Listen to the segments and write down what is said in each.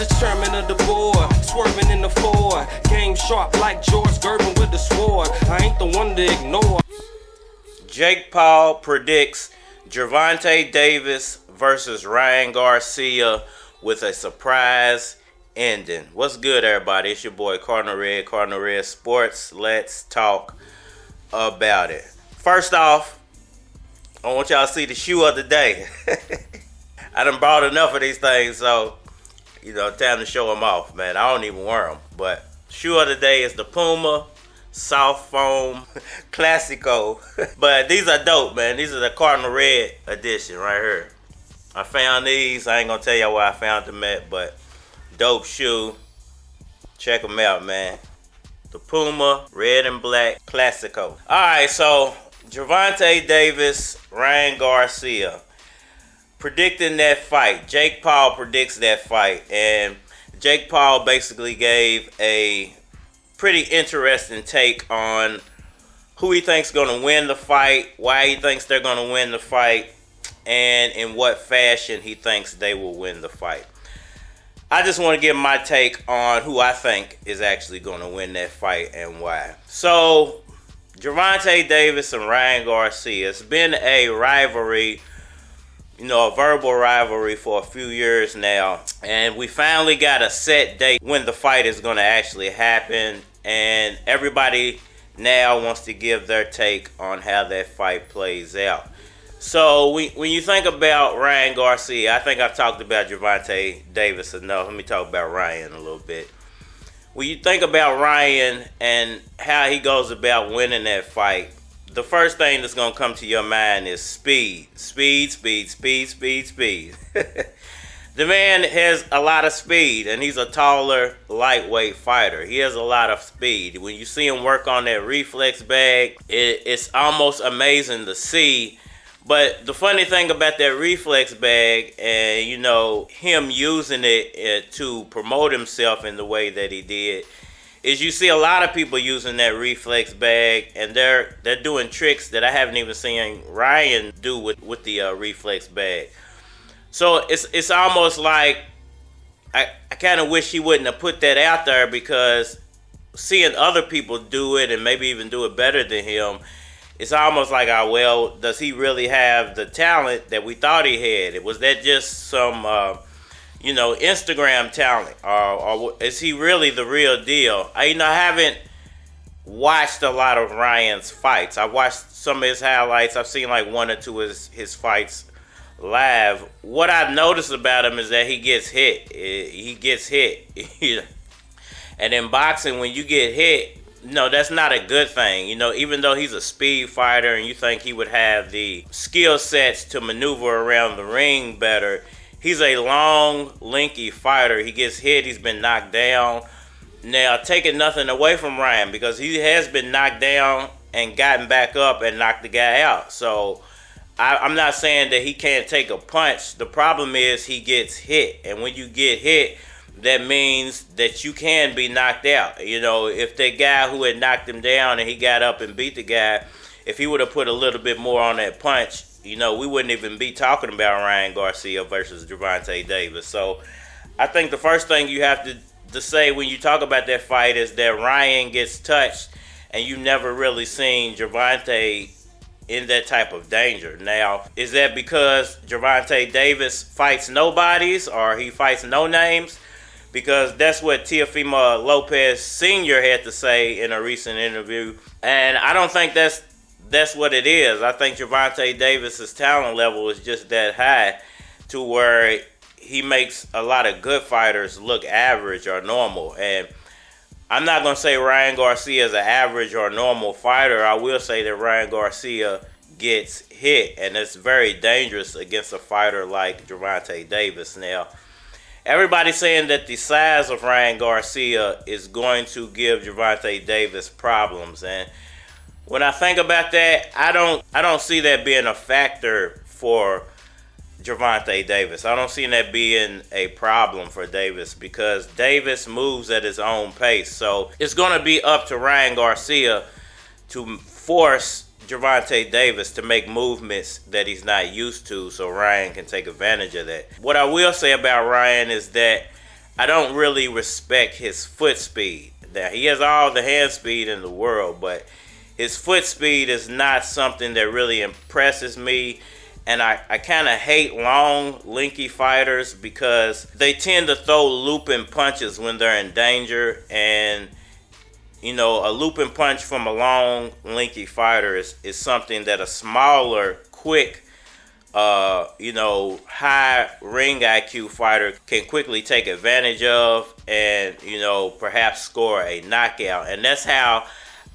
the chairman of the board, swerving in the Ford. Game sharp like George Gervonta with the sword. I ain't the one to ignore. Jake Paul predicts Gervonta Davis versus Ryan Garcia with a surprise ending. What's good, everybody? It's your boy Cardinal Red Sports. Let's talk about it. First off, I want y'all to see the shoe of the day. I done bought enough of these things, so time to show them off, man. I don't even wear them, but shoe of the day is the Puma Soft Foam Classico. But these are dope, man. These are the Cardinal Red edition right here. I found these. I ain't gonna tell y'all where I found them at, but dope shoe. Check them out, man. The Puma Red and Black Classico. Alright, so Gervonta Davis, Ryan Garcia. Predicting that fight. Jake Paul predicts that fight. And Jake Paul basically gave a pretty interesting take on who he thinks going to win the fight, why he thinks they're going to win the fight, and in what fashion he thinks they will win the fight. I just want to give my take on who I think is actually going to win that fight and why. So, Gervonta Davis and Ryan Garcia, it's been a rivalry, a verbal rivalry for a few years now. And we finally got a set date when the fight is going to actually happen. And everybody now wants to give their take on how that fight plays out. So when you think about Ryan Garcia, I think I've talked about Gervonta Davis enough. Let me talk about Ryan a little bit. When you think about Ryan and how he goes about winning that fight, the first thing that's going to come to your mind is speed. Speed. The man has a lot of speed, and he's a taller, lightweight fighter. He has a lot of speed. When you see him work on that reflex bag, it's almost amazing to see. But the funny thing about that reflex bag and, him using it to promote himself in the way that he did, is you see a lot of people using that reflex bag, and they're doing tricks that I haven't even seen Ryan do with the reflex bag. So it's almost like I kind of wish he wouldn't have put that out there, because seeing other people do it and maybe even do it better than him, it's almost like, does he really have the talent that we thought he had? Was that just some, Instagram talent? Or is he really the real deal? I haven't watched a lot of Ryan's fights. I've watched some of his highlights. I've seen like one or two of his fights live. What I've noticed about him is that he gets hit. He gets hit. And in boxing, when you get hit, that's not a good thing. Even though he's a speed fighter and you think he would have the skill sets to maneuver around the ring better, he's a long, lanky fighter. He gets hit. He's been knocked down. Now, taking nothing away from Ryan, because he has been knocked down and gotten back up and knocked the guy out. So I'm not saying that he can't take a punch. The problem is he gets hit. And when you get hit, that means that you can be knocked out. If the guy who had knocked him down and he got up and beat the guy, if he would have put a little bit more on that punch, we wouldn't even be talking about Ryan Garcia versus Gervonta Davis. So I think the first thing you have to say when you talk about that fight is that Ryan gets touched, and you never really seen Gervonta in that type of danger. Now, is that because Gervonta Davis fights nobodies, or he fights no names? Because that's what Teofimo Lopez Sr. had to say in a recent interview. And I don't think that's what it is. I think Gervonta Davis's talent level is just that high to where he makes a lot of good fighters look average or normal. And I'm not going to say Ryan Garcia is an average or normal fighter. I will say that Ryan Garcia gets hit, and it's very dangerous against a fighter like Gervonta Davis. Now, everybody's saying that the size of Ryan Garcia is going to give Gervonta Davis problems, and when I think about that, I don't see that being a factor for Gervonta Davis. I don't see that being a problem for Davis, because Davis moves at his own pace. So it's going to be up to Ryan Garcia to force Gervonta Davis to make movements that he's not used to, so Ryan can take advantage of that. What I will say about Ryan is that I don't really respect his foot speed. Now, he has all the hand speed in the world, but his foot speed is not something that really impresses me. And I kind of hate long, lanky fighters because they tend to throw looping punches when they're in danger. And, you know, a looping punch from a long, lanky fighter is something that a smaller, quick, high ring IQ fighter can quickly take advantage of and, perhaps score a knockout. And that's how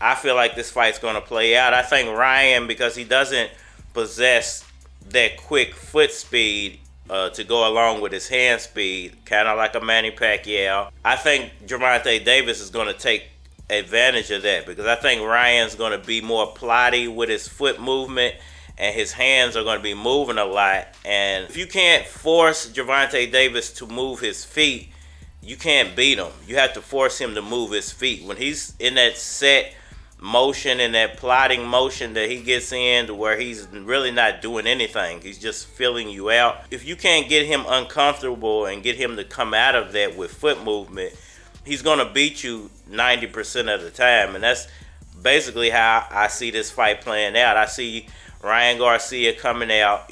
I feel like this fight's going to play out. I think Ryan, because he doesn't possess that quick foot speed to go along with his hand speed, kind of like a Manny Pacquiao, I think Gervonta Davis is going to take advantage of that because I think Ryan's going to be more plotty with his foot movement and his hands are going to be moving a lot. And if you can't force Gervonta Davis to move his feet, you can't beat him. You have to force him to move his feet. When he's in that set motion and that plotting motion that he gets in to where he's really not doing anything, he's just filling you out. If you can't get him uncomfortable and get him to come out of that with foot movement, he's going to beat you 90% of the time. And that's basically how I see this fight playing out. I see Ryan Garcia coming out,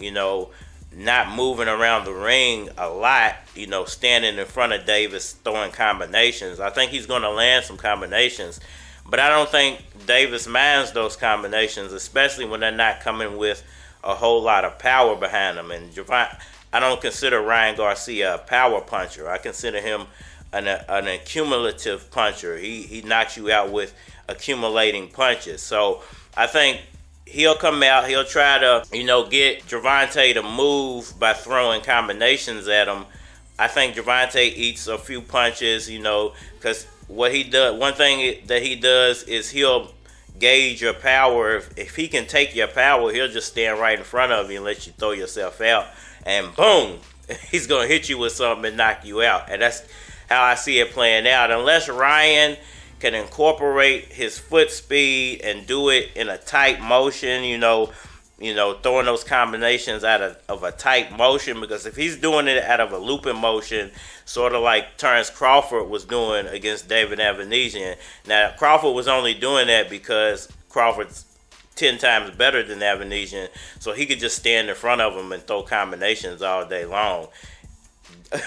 not moving around the ring a lot, standing in front of Davis throwing combinations. I think he's going to land some combinations, but I don't think Davis minds those combinations, especially when they're not coming with a whole lot of power behind them. And I don't consider Ryan Garcia a power puncher. I consider him an accumulative puncher. He knocks you out with accumulating punches. So I think he'll come out, he'll try to, get Gervonta to move by throwing combinations at him. I think Gervonta eats a few punches, because what he does, one thing that he does is he'll gauge your power. If he can take your power, he'll just stand right in front of you and let you throw yourself out. And boom, he's going to hit you with something and knock you out. And that's how I see it playing out. Unless Ryan can incorporate his foot speed and do it in a tight motion, throwing those combinations out of a tight motion. Because if he's doing it out of a looping motion, sort of like Terence Crawford was doing against David Avanesian. Now, Crawford was only doing that because Crawford's 10 times better than Avanesian, so he could just stand in front of him and throw combinations all day long.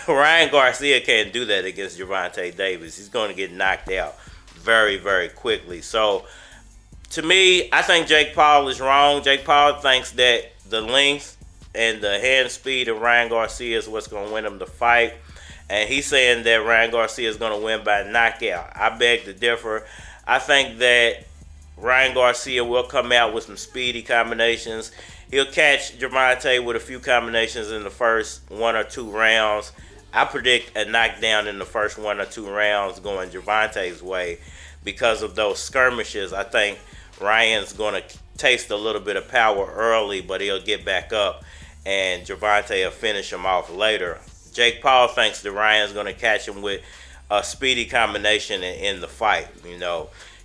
Ryan Garcia can't do that against Gervonta Davis. He's going to get knocked out very, very quickly. So, to me, I think Jake Paul is wrong. Jake Paul thinks that the length and the hand speed of Ryan Garcia is what's going to win him the fight. And he's saying that Ryan Garcia is going to win by knockout. I beg to differ. I think that Ryan Garcia will come out with some speedy combinations. He'll catch Gervonta with a few combinations in the first 1 or 2 rounds. I predict a knockdown in the first 1 or 2 rounds going Gervonta's way because of those skirmishes. I think Ryan's going to taste a little bit of power early, but he'll get back up and Gervonta will finish him off later. Jake Paul thinks that Ryan's going to catch him with a speedy combination in the fight.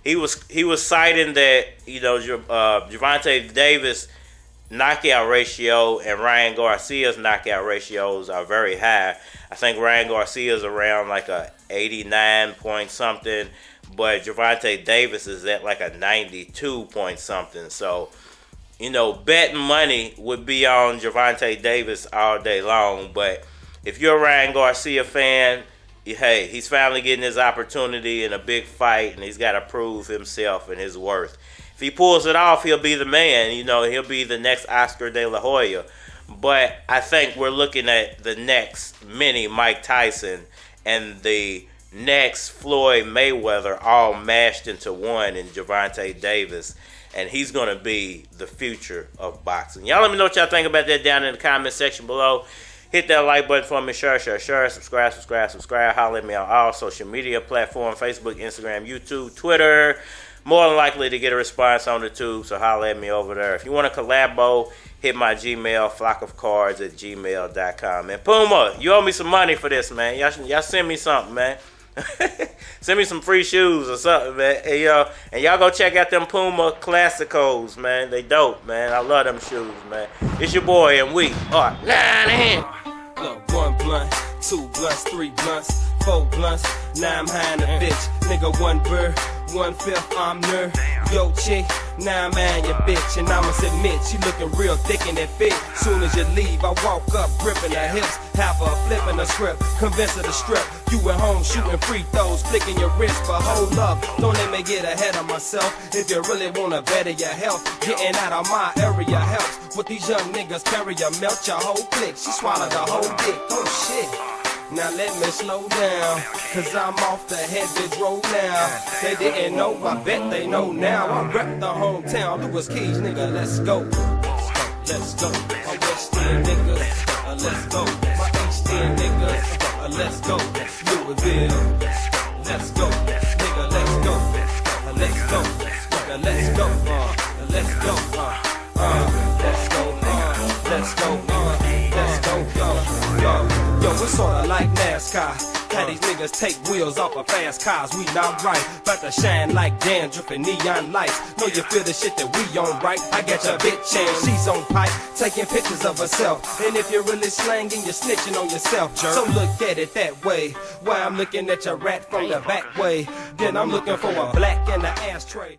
He was citing that Gervonta Davis' knockout ratio and Ryan Garcia's knockout ratios are very high. I think Ryan Garcia's around like a 89 point something, but Gervonta Davis is at like a 92 point something. So, betting money would be on Gervonta Davis all day long. But if you're a Ryan Garcia fan, hey, he's finally getting his opportunity in a big fight, and he's got to prove himself and his worth. If he pulls it off, he'll be the man. He'll be the next Oscar De La Hoya. But I think we're looking at the next mini Mike Tyson and the next Floyd Mayweather all mashed into one in Gervonta Davis. And he's going to be the future of boxing. Y'all let me know what y'all think about that down in the comment section below. Hit that like button for me. Share. Subscribe. Holler at me on all social media platforms. Facebook, Instagram, YouTube, Twitter. More than likely to get a response on the tube, so holler at me over there. If you want to collabo, hit my Gmail, flockofcards@gmail.com. And Puma, you owe me some money for this, man. Y'all send me something, man. Send me some free shoes or something, man. And y'all go check out them Puma Classicos, man. They dope, man. I love them shoes, man. It's your boy, and we are 9 in. Look, 1 blunt, 2 blunts, 3 blunts, 4 blunts, now I'm high in a bitch. Nigga, 1 bird, 1/5, I'm nerd. Yo, chick, now I'm at your bitch. And I must admit, she looking real thick in that fit. Soon as you leave, I walk up, gripping her hips. Have her flipping the script, convince her to strip. You at home shooting free throws, flicking your wrist. But hold up, don't let me get ahead of myself. If you really wanna better your health, getting out of my area helps. What these young niggas carry, you melt your whole clique. She swallowed the whole dick, oh shit. Now let me slow down, cause I'm off the heavy road now. They didn't know, I bet they know now. I rep the hometown, Louis Keys, nigga, let's go. Let's go, my West End niggas, let's go. My East End niggas, let's go. Louisville, let's go, nigga, let's go. Let's go, nigga, let's go, let's go, let's go, let's go, let's go, yo, it's sorta like NASCAR. How these niggas take wheels off of fast cars, we not right. About to shine like dandruff and neon lights. Know you feel the shit that we on, right? I got your bitch and she's on pipe, taking pictures of herself. And if you're really slanging, you're snitching on yourself, jerk. So look at it that way. While I'm looking at your rat from the back way, then I'm looking for a black in the ashtray.